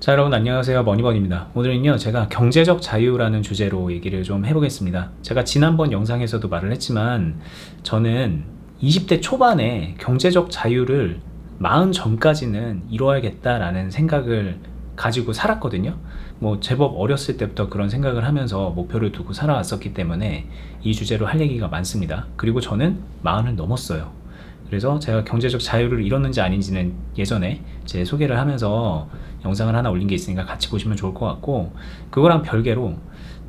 자, 여러분 안녕하세요. 머니번입니다. 오늘은요, 제가 경제적 자유라는 주제로 얘기를 좀 해보겠습니다. 제가 지난번 영상에서도 말을 했지만 저는 20대 초반에 경제적 자유를 40 전까지는 이루어야겠다라는 생각을 가지고 살았거든요. 뭐 제법 어렸을 때부터 그런 생각을 하면서 목표를 두고 살아왔었기 때문에 이 주제로 할 얘기가 많습니다. 그리고 저는 40을 넘었어요. 그래서 제가 경제적 자유를 이뤘는지 아닌지는 예전에 제 소개를 하면서 영상을 하나 올린 게 있으니까 같이 보시면 좋을 것 같고, 그거랑 별개로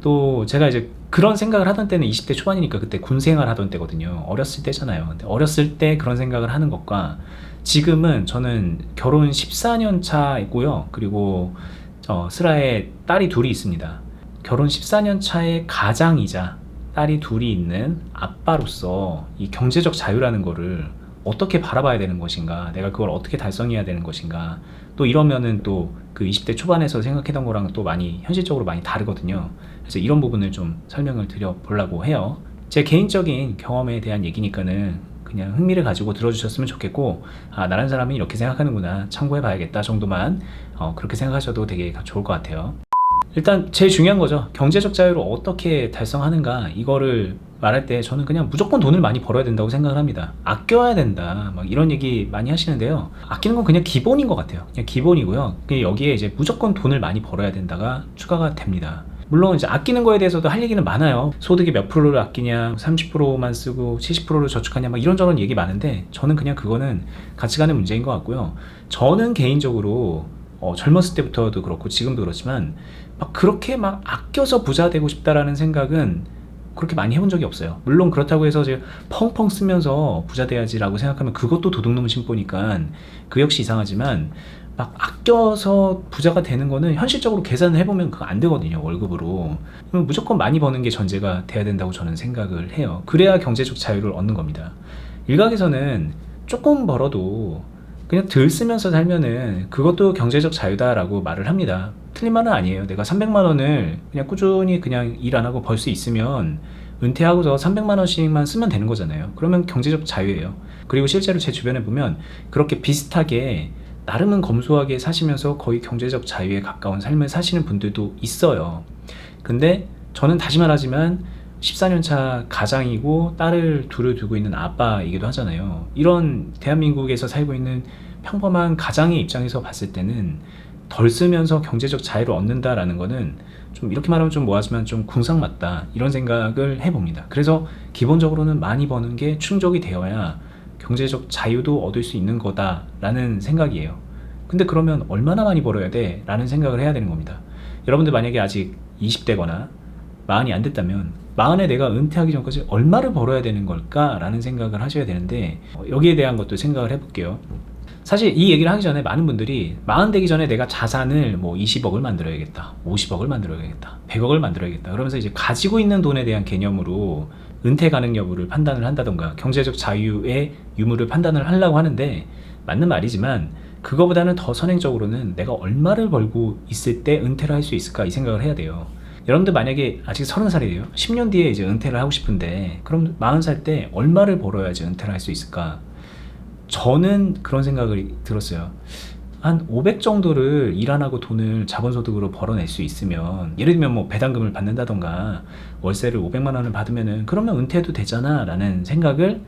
또 제가 이제 그런 생각을 하던 때는 20대 초반이니까 그때 군 생활 하던 때거든요. 어렸을 때잖아요. 근데 어렸을 때 그런 생각을 하는 것과 지금은 저는 결혼 14년 차이고요. 그리고 슬하에 딸이 둘이 있습니다. 결혼 14년 차의 가장이자 딸이 둘이 있는 아빠로서 이 경제적 자유라는 거를 어떻게 바라봐야 되는 것인가, 내가 그걸 어떻게 달성해야 되는 것인가, 또 이러면은 또 그 20대 초반에서 생각했던 거랑 또 많이 현실적으로 많이 다르거든요. 그래서 이런 부분을 좀 설명을 드려 보려고 해요. 제 개인적인 경험에 대한 얘기니까는 그냥 흥미를 가지고 들어주셨으면 좋겠고, 아, 나란 사람이 이렇게 생각하는구나, 참고해 봐야겠다 정도만 그렇게 생각하셔도 되게 좋을 것 같아요. 일단 제일 중요한 거죠. 경제적 자유를 어떻게 달성하는가, 이거를 말할 때 저는 그냥 무조건 돈을 많이 벌어야 된다고 생각을 합니다. 아껴야 된다, 막 이런 얘기 많이 하시는데요. 아끼는 건 그냥 기본인 것 같아요. 그냥 기본이고요. 여기에 이제 무조건 돈을 많이 벌어야 된다가 추가가 됩니다. 물론 이제 아끼는 거에 대해서도 할 얘기는 많아요. 소득의 몇 프로를 아끼냐, 30%만 쓰고 70%를 저축하냐, 막 이런저런 얘기 많은데 저는 그냥 그거는 가치관의 문제인 것 같고요. 저는 개인적으로 젊었을 때부터도 그렇고 지금도 그렇지만 막 그렇게 막 아껴서 부자 되고 싶다라는 생각은 그렇게 많이 해본 적이 없어요. 물론 그렇다고 해서 제가 펑펑 쓰면서 부자 돼야지라고 생각하면 그것도 도둑놈 심보니까 그 역시 이상하지만, 막 아껴서 부자가 되는 거는 현실적으로 계산을 해보면 그거 안 되거든요. 월급으로 무조건 많이 버는 게 전제가 돼야 된다고 저는 생각을 해요. 그래야 경제적 자유를 얻는 겁니다. 일각에서는 조금 벌어도 그냥 덜 쓰면서 살면은 그것도 경제적 자유다라고 말을 합니다. 틀린 말은 아니에요. 내가 300만 원을 그냥 꾸준히 그냥 일 안 하고 벌 수 있으면 은퇴하고서 300만 원씩만 쓰면 되는 거잖아요. 그러면 경제적 자유예요. 그리고 실제로 제 주변에 보면 그렇게 비슷하게 나름은 검소하게 사시면서 거의 경제적 자유에 가까운 삶을 사시는 분들도 있어요. 근데 저는 다시 말하지만 14년차 가장이고 딸을 둘을 두고 있는 아빠이기도 하잖아요. 이런 대한민국에서 살고 있는 평범한 가장의 입장에서 봤을 때는 덜 쓰면서 경제적 자유를 얻는다라는 거는 좀, 이렇게 말하면 좀 뭐하지만 좀 궁상맞다, 이런 생각을 해봅니다. 그래서 기본적으로는 많이 버는 게 충족이 되어야 경제적 자유도 얻을 수 있는 거다라는 생각이에요. 근데 그러면 얼마나 많이 벌어야 돼? 라는 생각을 해야 되는 겁니다. 여러분들 만약에 아직 20대거나 40이 안 됐다면 40에 내가 은퇴하기 전까지 얼마를 벌어야 되는 걸까? 라는 생각을 하셔야 되는데, 여기에 대한 것도 생각을 해볼게요. 사실 이 얘기를 하기 전에 많은 분들이 40 되기 전에 내가 자산을 뭐 20억을 만들어야겠다, 50억을 만들어야겠다, 100억을 만들어야겠다, 그러면서 이제 가지고 있는 돈에 대한 개념으로 은퇴 가능 여부를 판단을 한다던가 경제적 자유의 유무를 판단을 하려고 하는데, 맞는 말이지만 그거보다는 더 선행적으로는 내가 얼마를 벌고 있을 때 은퇴를 할 수 있을까, 이 생각을 해야 돼요. 여러분들 만약에 아직 30살이에요 10년 뒤에 이제 은퇴를 하고 싶은데, 그럼 40살 때 얼마를 벌어야지 은퇴를 할 수 있을까? 저는 그런 생각을 들었어요. 한 500 정도를 일 안 하고 돈을 자본소득으로 벌어낼 수 있으면, 예를 들면 뭐 배당금을 받는다던가 월세를 500만 원을 받으면은 그러면 은퇴해도 되잖아 라는 생각을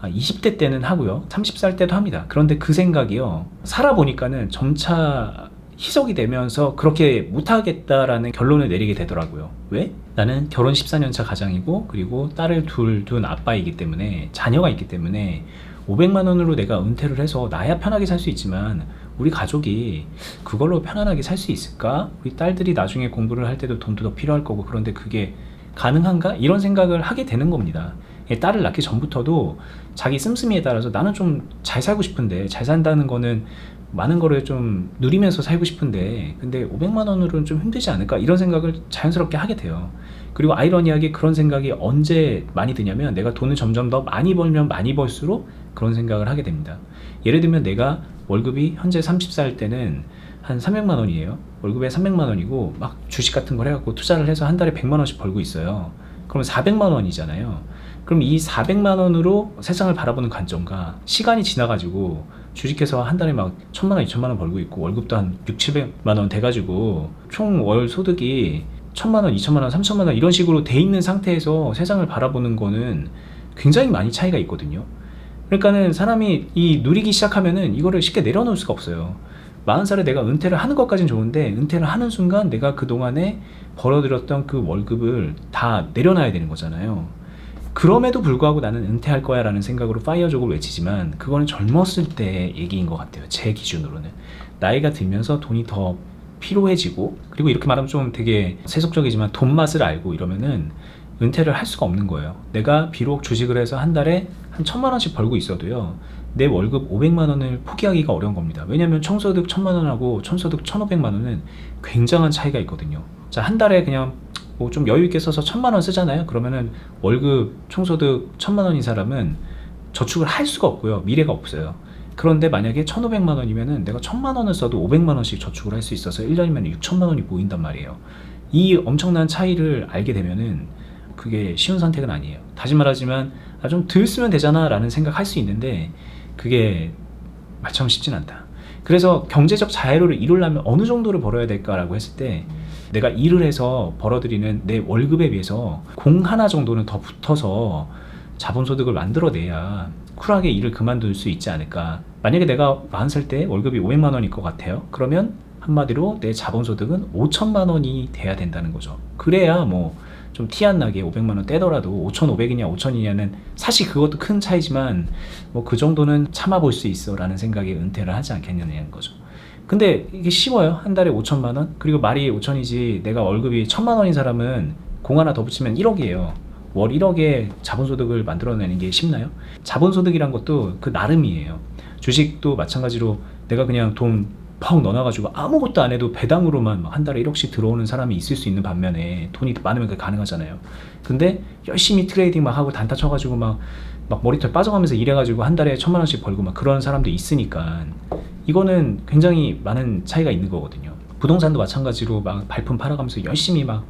20대 때는 하고요, 30살 때도 합니다. 그런데 그 생각이요, 살아보니까는 점차 희석이 되면서 그렇게 못하겠다라는 결론을 내리게 되더라고요. 왜? 나는 결혼 14년 차 가장이고 그리고 딸을 둘 둔 아빠이기 때문에, 자녀가 있기 때문에 500만 원으로 내가 은퇴를 해서 나야 편하게 살 수 있지만 우리 가족이 그걸로 편안하게 살 수 있을까? 우리 딸들이 나중에 공부를 할 때도 돈도 더 필요할 거고, 그런데 그게 가능한가? 이런 생각을 하게 되는 겁니다. 딸을 낳기 전부터도 자기 씀씀이에 따라서 나는 좀 잘 살고 싶은데, 잘 산다는 거는 많은 거를 좀 누리면서 살고 싶은데 근데 500만 원으로는 좀 힘들지 않을까, 이런 생각을 자연스럽게 하게 돼요. 그리고 아이러니하게 그런 생각이 언제 많이 드냐면, 내가 돈을 점점 더 많이 벌면 많이 벌수록 그런 생각을 하게 됩니다. 예를 들면 내가 월급이 현재 30살 때는 한 300만 원이에요. 월급에 300만 원이고 막 주식 같은 걸 해갖고 투자를 해서 한 달에 100만 원씩 벌고 있어요. 그러면 400만 원이잖아요. 그럼 이 400만 원으로 세상을 바라보는 관점과 시간이 지나가지고 주식해서 한 달에 막 1,000만 원, 2천만 원 벌고 있고 월급도 한 6, 700만 원 돼가지고 총 월 소득이 1,000만 원, 2천만 원, 3천만 원 이런 식으로 돼 있는 상태에서 세상을 바라보는 거는 굉장히 많이 차이가 있거든요. 그러니까는 사람이 이 누리기 시작하면은 이거를 쉽게 내려놓을 수가 없어요. 40살에 내가 은퇴를 하는 것까진 좋은데 은퇴를 하는 순간 내가 그동안에 벌어들였던 그 월급을 다 내려놔야 되는 거잖아요. 그럼에도 불구하고 나는 은퇴할 거야 라는 생각으로 파이어족을 외치지만 그거는 젊었을 때 얘기인 것 같아요. 제 기준으로는. 나이가 들면서 돈이 더 필요해지고, 그리고 이렇게 말하면 좀 되게 세속적이지만 돈 맛을 알고 이러면은 은퇴를 할 수가 없는 거예요. 내가 비록 주식을 해서 한 달에 한 1,000만 원씩 벌고 있어도요, 내 월급 500만 원을 포기하기가 어려운 겁니다. 왜냐면 청소득 1,000만 원하고 청소득 1,500만 원은 굉장한 차이가 있거든요. 자, 한 달에 그냥 뭐 좀 여유 있게 써서 1,000만 원 쓰잖아요. 그러면은 월급 총소득 1,000만 원인 사람은 저축을 할 수가 없고요. 미래가 없어요. 그런데 만약에 1,500만 원이면은 내가 1,000만 원을 써도 500만 원씩 저축을 할 수 있어서 1년이면 6천만 원이 모인단 말이에요. 이 엄청난 차이를 알게 되면은 그게 쉬운 선택은 아니에요. 다시 말하지만 좀 덜 쓰면 되잖아 라는 생각할 수 있는데 그게 말처럼 쉽진 않다. 그래서 경제적 자유를 이루려면 어느 정도를 벌어야 될까라고 했을 때 내가 일을 해서 벌어들이는 내 월급에 비해서 공 하나 정도는 더 붙어서 자본소득을 만들어내야 쿨하게 일을 그만둘 수 있지 않을까. 만약에 내가 40살 때 월급이 500만 원일 것 같아요. 그러면 한마디로 내 자본소득은 5천만 원이 돼야 된다는 거죠. 그래야 뭐 좀 티 안 나게 500만 원 떼더라도 5,500이냐 5천이냐는 사실 그것도 큰 차이지만 뭐 그 정도는 참아볼 수 있어 라는 생각에 은퇴를 하지 않겠냐는 거죠. 근데 이게 쉬워요. 한 달에 5천만 원? 그리고 말이 5천이지 내가 월급이 1,000만 원인 사람은 공 하나 더 붙이면 1억이에요. 월 1억에 자본소득을 만들어내는 게 쉽나요? 자본소득이란 것도 그 나름이에요. 주식도 마찬가지로 내가 그냥 돈 펑 넣어놔가지고 아무것도 안 해도 배당으로만 한 달에 1억씩 들어오는 사람이 있을 수 있는 반면에 돈이 많으면 그게 가능하잖아요. 근데 열심히 트레이딩 막 하고 단타 쳐가지고 막 머리털 빠져가면서 일해가지고 한 달에 1,000만 원씩 벌고 막 그런 사람도 있으니까 이거는 굉장히 많은 차이가 있는 거거든요. 부동산도 마찬가지로 막 발품 팔아가면서 열심히 막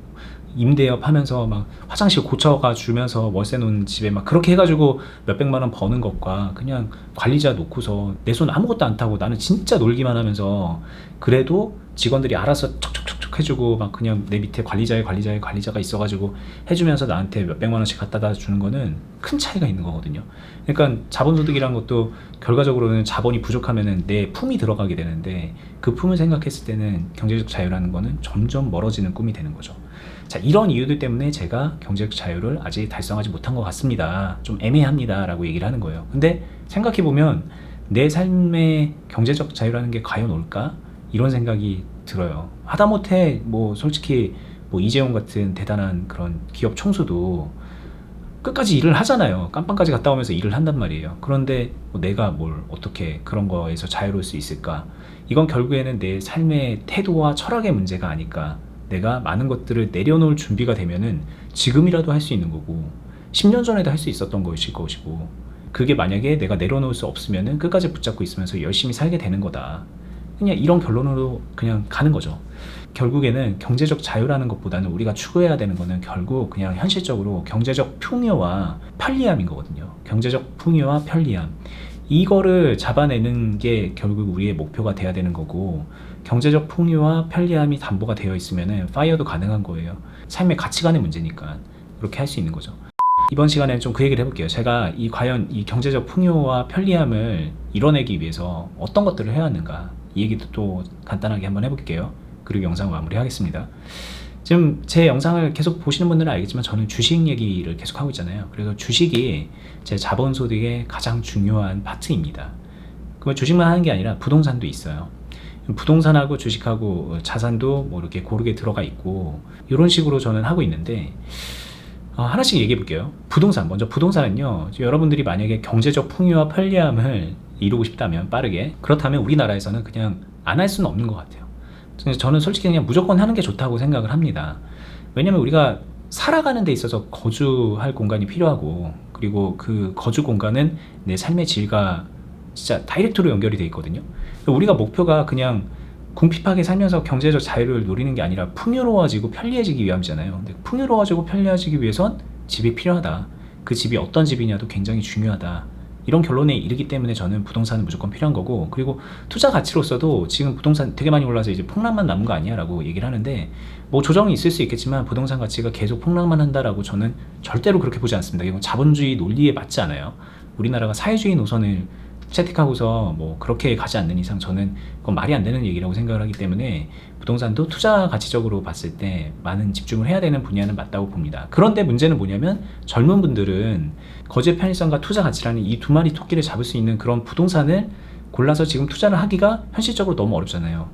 임대업 하면서 막 화장실 고쳐가 주면서 월세 놓은 집에 막 그렇게 해가지고 몇백만 원 버는 것과 그냥 관리자 놓고서 내 손 아무것도 안 타고 나는 진짜 놀기만 하면서 그래도 직원들이 알아서 척척척척 해주고 막 그냥 내 밑에 관리자가 있어가지고 해주면서 나한테 몇백만 원씩 갖다 주는 거는 큰 차이가 있는 거거든요. 그러니까 자본소득이란 것도 결과적으로는 자본이 부족하면은 내 품이 들어가게 되는데 그 품을 생각했을 때는 경제적 자유라는 거는 점점 멀어지는 꿈이 되는 거죠. 자, 이런 이유들 때문에 제가 경제적 자유를 아직 달성하지 못한 것 같습니다. 좀 애매합니다 라고 얘기를 하는 거예요. 근데 생각해보면 내 삶의 경제적 자유라는 게 과연 올까? 이런 생각이 들어요. 하다못해 뭐 솔직히 뭐 이재용 같은 대단한 그런 기업 총수도 끝까지 일을 하잖아요. 깜빵까지 갔다 오면서 일을 한단 말이에요. 그런데 뭐 내가 뭘 어떻게 그런 거에서 자유로울 수 있을까? 이건 결국에는 내 삶의 태도와 철학의 문제가 아닐까. 내가 많은 것들을 내려놓을 준비가 되면은 지금이라도 할 수 있는 거고 10년 전에도 할 수 있었던 것일 것이고 그게 만약에 내가 내려놓을 수 없으면은 끝까지 붙잡고 있으면서 열심히 살게 되는 거다. 그냥 이런 결론으로 그냥 가는 거죠. 결국에는 경제적 자유라는 것보다는 우리가 추구해야 되는 거는 결국 그냥 현실적으로 경제적 풍요와 편리함인 거거든요. 경제적 풍요와 편리함. 이거를 잡아내는 게 결국 우리의 목표가 돼야 되는 거고 경제적 풍요와 편리함이 담보가 되어 있으면 파이어도 가능한 거예요. 삶의 가치관의 문제니까 그렇게 할 수 있는 거죠. 이번 시간에는 좀 그 얘기를 해볼게요. 제가 과연 이 경제적 풍요와 편리함을 이뤄내기 위해서 어떤 것들을 해왔는가 이 얘기도 또 간단하게 한번 해볼게요. 그리고 영상 마무리하겠습니다. 지금 제 영상을 계속 보시는 분들은 알겠지만 저는 주식 얘기를 계속 하고 있잖아요. 그래서 주식이 제 자본소득의 가장 중요한 파트입니다. 그 주식만 하는 게 아니라 부동산도 있어요. 부동산하고 주식하고 자산도 뭐 이렇게 고르게 들어가 있고 이런 식으로 저는 하고 있는데 하나씩 얘기해 볼게요. 부동산 먼저. 부동산은요, 여러분들이 만약에 경제적 풍요와 편리함을 이루고 싶다면 빠르게 그렇다면 우리나라에서는 그냥 안 할 수는 없는 것 같아요. 저는 솔직히 그냥 무조건 하는 게 좋다고 생각을 합니다. 왜냐면 우리가 살아가는 데 있어서 거주할 공간이 필요하고 그리고 그 거주 공간은 내 삶의 질과 진짜 다이렉트로 연결이 돼 있거든요. 우리가 목표가 그냥 궁핍하게 살면서 경제적 자유를 누리는 게 아니라 풍요로워지고 편리해지기 위함이잖아요. 근데 풍요로워지고 편리해지기 위해선 집이 필요하다. 그 집이 어떤 집이냐도 굉장히 중요하다. 이런 결론에 이르기 때문에 저는 부동산은 무조건 필요한 거고, 그리고 투자 가치로서도 지금 부동산 되게 많이 올라서 이제 폭락만 남은 거 아니야 라고 얘기를 하는데, 뭐 조정이 있을 수 있겠지만 부동산 가치가 계속 폭락만 한다라고 저는 절대로 그렇게 보지 않습니다. 이건 자본주의 논리에 맞지 않아요. 우리나라가 사회주의 노선을 채택하고서 뭐 그렇게 가지 않는 이상 저는 그건 말이 안 되는 얘기라고 생각을 하기 때문에, 부동산도 투자 가치적으로 봤을 때 많은 집중을 해야 되는 분야는 맞다고 봅니다. 그런데 문제는 뭐냐면, 젊은 분들은 거주의 편의성과 투자 가치라는 이 두 마리 토끼를 잡을 수 있는 그런 부동산을 골라서 지금 투자를 하기가 현실적으로 너무 어렵잖아요.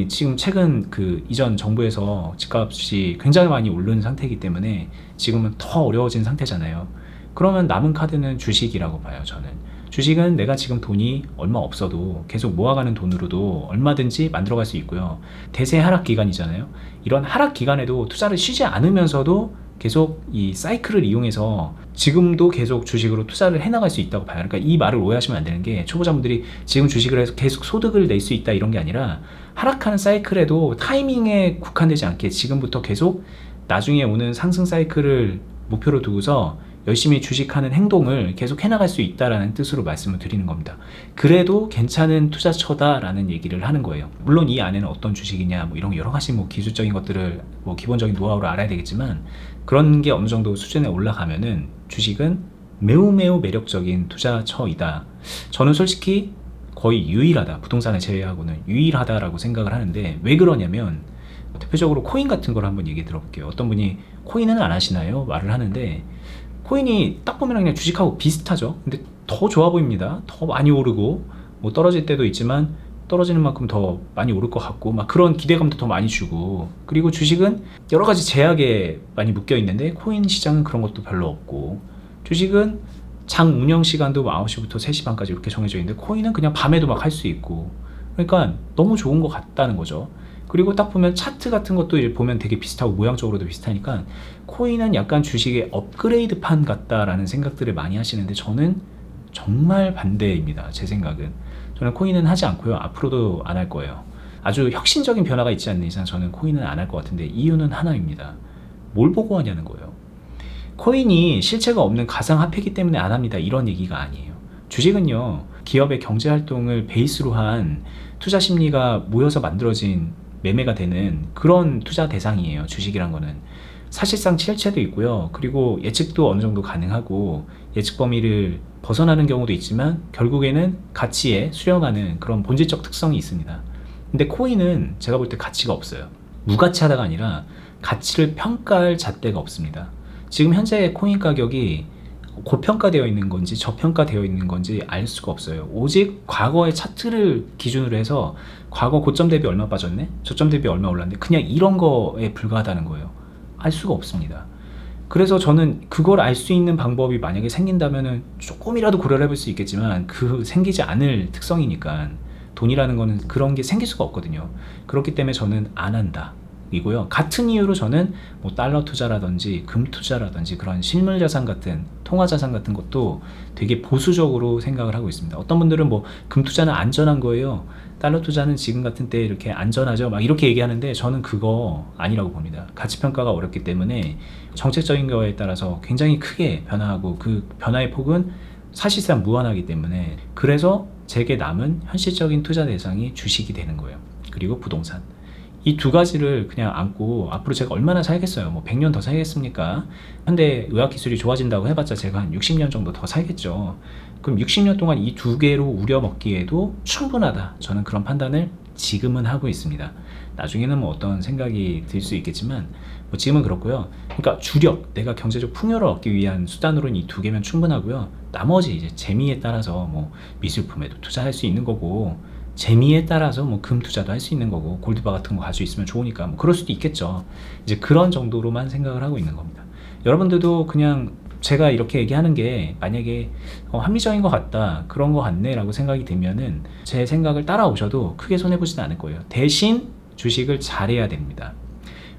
지금 최근 그 이전 정부에서 집값이 굉장히 많이 오른 상태이기 때문에 지금은 더 어려워진 상태잖아요. 그러면 남은 카드는 주식이라고 봐요, 저는. 주식은 내가 지금 돈이 얼마 없어도 계속 모아가는 돈으로도 얼마든지 만들어갈 수 있고요. 대세 하락 기간이잖아요. 이런 하락 기간에도 투자를 쉬지 않으면서도 계속 이 사이클을 이용해서 지금도 계속 주식으로 투자를 해나갈 수 있다고 봐요. 그러니까 이 말을 오해하시면 안 되는 게, 초보자분들이 지금 주식을 해서 계속 소득을 낼 수 있다 이런 게 아니라, 하락하는 사이클에도 타이밍에 국한되지 않게 지금부터 계속 나중에 오는 상승 사이클을 목표로 두고서 열심히 주식하는 행동을 계속 해나갈 수 있다라는 뜻으로 말씀을 드리는 겁니다. 그래도 괜찮은 투자처다라는 얘기를 하는 거예요. 물론 이 안에는 어떤 주식이냐, 뭐 이런 여러 가지 뭐 기술적인 것들을 뭐 기본적인 노하우를 알아야 되겠지만, 그런 게 어느 정도 수준에 올라가면은 주식은 매우 매력적인 투자처이다. 저는 솔직히 거의 유일하다, 부동산을 제외하고는 유일하다라고 생각을 하는데, 왜 그러냐면 대표적으로 코인 같은 걸 한번 얘기 들어볼게요. 어떤 분이 코인은 안 하시나요? 말을 하는데, 코인이 딱 보면 그냥 주식하고 비슷하죠. 근데 더 좋아 보입니다. 더 많이 오르고, 뭐 떨어질 때도 있지만 떨어지는 만큼 더 많이 오를 것 같고, 막 그런 기대감도 더 많이 주고, 그리고 주식은 여러 가지 제약에 많이 묶여 있는데 코인 시장은 그런 것도 별로 없고, 주식은 장 운영 시간도 9시부터 3시 반까지 이렇게 정해져 있는데 코인은 그냥 밤에도 막 할 수 있고, 그러니까 너무 좋은 것 같다는 거죠. 그리고 딱 보면 차트 같은 것도 이제 보면 되게 비슷하고 모양적으로도 비슷하니까 코인은 약간 주식의 업그레이드판 같다라는 생각들을 많이 하시는데, 저는 정말 반대입니다. 제 생각은. 저는 코인은 하지 않고요. 앞으로도 안 할 거예요. 아주 혁신적인 변화가 있지 않는 이상 저는 코인은 안 할 것 같은데, 이유는 하나입니다. 뭘 보고 하냐는 거예요. 코인이 실체가 없는 가상화폐이기 때문에 안 합니다, 이런 얘기가 아니에요. 주식은요, 기업의 경제활동을 베이스로 한 투자 심리가 모여서 만들어진 매매가 되는 그런 투자 대상이에요. 주식이란 거는 사실상 실체도 있고요, 그리고 예측도 어느 정도 가능하고, 예측 범위를 벗어나는 경우도 있지만 결국에는 가치에 수렴하는 그런 본질적 특성이 있습니다. 근데 코인은 제가 볼 때 가치가 없어요. 무가치하다가 아니라 가치를 평가할 잣대가 없습니다. 지금 현재 코인 가격이 고평가되어 있는 건지 저평가되어 있는 건지 알 수가 없어요. 오직 과거의 차트를 기준으로 해서 과거 고점 대비 얼마 빠졌네? 저점 대비 얼마 올랐네? 그냥 이런 거에 불과하다는 거예요. 알 수가 없습니다. 그래서 저는 그걸 알 수 있는 방법이 만약에 생긴다면은 조금이라도 고려를 해볼 수 있겠지만, 그 생기지 않을 특성이니까, 돈이라는 거는 그런 게 생길 수가 없거든요. 그렇기 때문에 저는 안 한다 이고요. 같은 이유로 저는 뭐 달러 투자라든지 금 투자라든지 그런 실물 자산 같은 통화 자산 같은 것도 되게 보수적으로 생각을 하고 있습니다. 어떤 분들은 뭐 금 투자는 안전한 거예요, 달러 투자는 지금 같은 때 이렇게 안전하죠, 막 이렇게 얘기하는데, 저는 그거 아니라고 봅니다. 가치 평가가 어렵기 때문에 정책적인 거에 따라서 굉장히 크게 변화하고, 그 변화의 폭은 사실상 무한하기 때문에, 그래서 제게 남은 현실적인 투자 대상이 주식이 되는 거예요. 그리고 부동산. 이 두 가지를 그냥 안고 앞으로 제가 얼마나 살겠어요? 뭐 100년 더 살겠습니까? 현대 의학기술이 좋아진다고 해봤자 제가 한 60년 정도 더 살겠죠. 그럼 60년 동안 이 두 개로 우려먹기에도 충분하다, 저는 그런 판단을 지금은 하고 있습니다. 나중에는 뭐 어떤 생각이 들 수 있겠지만, 뭐 지금은 그렇고요. 그러니까 주력, 내가 경제적 풍요를 얻기 위한 수단으로는 이 두 개면 충분하고요. 나머지 이제 재미에 따라서 뭐 미술품에도 투자할 수 있는 거고, 재미에 따라서 뭐 금 투자도 할 수 있는 거고, 골드바 같은 거 가지고 있으면 좋으니까 뭐 그럴 수도 있겠죠. 이제 그런 정도로만 생각을 하고 있는 겁니다. 여러분들도 그냥 제가 이렇게 얘기하는 게 만약에 합리적인 것 같다, 그런 것 같네 라고 생각이 들면은 제 생각을 따라오셔도 크게 손해보지는 않을 거예요. 대신 주식을 잘해야 됩니다.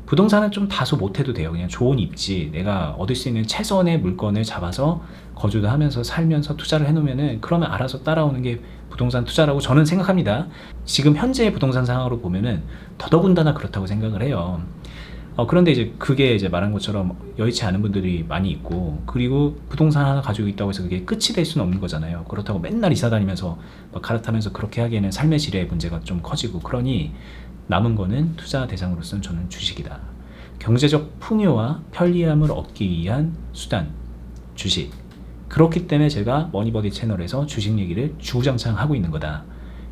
부동산은 좀 다소 못해도 돼요. 그냥 좋은 입지, 내가 얻을 수 있는 최선의 물건을 잡아서 거주도 하면서 살면서 투자를 해놓으면은, 그러면 알아서 따라오는 게 부동산 투자라고 저는 생각합니다. 지금 현재의 부동산 상황으로 보면은 더더군다나 그렇다고 생각을 해요. 그런데 이제 그게 이제 말한 것처럼 여의치 않은 분들이 많이 있고, 그리고 부동산 하나 가지고 있다고 해서 그게 끝이 될 수는 없는 거잖아요. 그렇다고 맨날 이사 다니면서 막 갈아타면서 그렇게 하기에는 삶의 질의 문제가 좀 커지고, 그러니 남은 거는 투자 대상으로서는 저는 주식이다. 경제적 풍요와 편리함을 얻기 위한 수단, 주식. 그렇기 때문에 제가 머니버디 채널에서 주식 얘기를 주구장창 하고 있는 거다.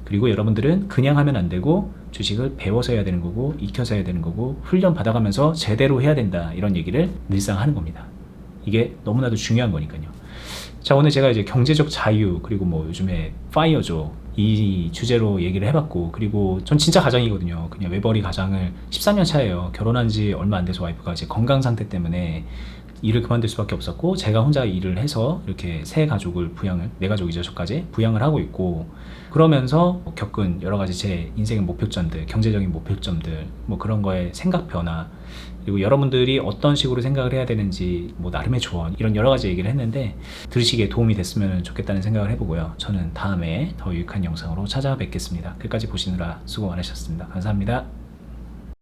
그리고 여러분들은 그냥 하면 안 되고 주식을 배워서 해야 되는 거고, 익혀서 해야 되는 거고, 훈련 받아가면서 제대로 해야 된다, 이런 얘기를 늘상 하는 겁니다. 이게 너무나도 중요한 거니까요. 자, 오늘 제가 이제 경제적 자유, 그리고 뭐 요즘에 파이어죠, 이 주제로 얘기를 해봤고, 그리고 전 진짜 가장이거든요. 그냥 외벌이 가장을 13년 차예요. 결혼한 지 얼마 안 돼서 와이프가 제 건강 상태 때문에 일을 그만둘 수밖에 없었고, 제가 혼자 일을 해서 이렇게 세 가족을 부양을, 네 가족이죠, 저까지 부양을 하고 있고, 그러면서 겪은 여러 가지 제 인생의 목표점들, 경제적인 목표점들, 뭐 그런 거에 생각 변화, 그리고 여러분들이 어떤 식으로 생각을 해야 되는지 뭐 나름의 조언, 이런 여러 가지 얘기를 했는데 들으시기에 도움이 됐으면 좋겠다는 생각을 해보고요. 저는 다음에 더 유익한 영상으로 찾아뵙겠습니다. 끝까지 보시느라 수고 많으셨습니다. 감사합니다.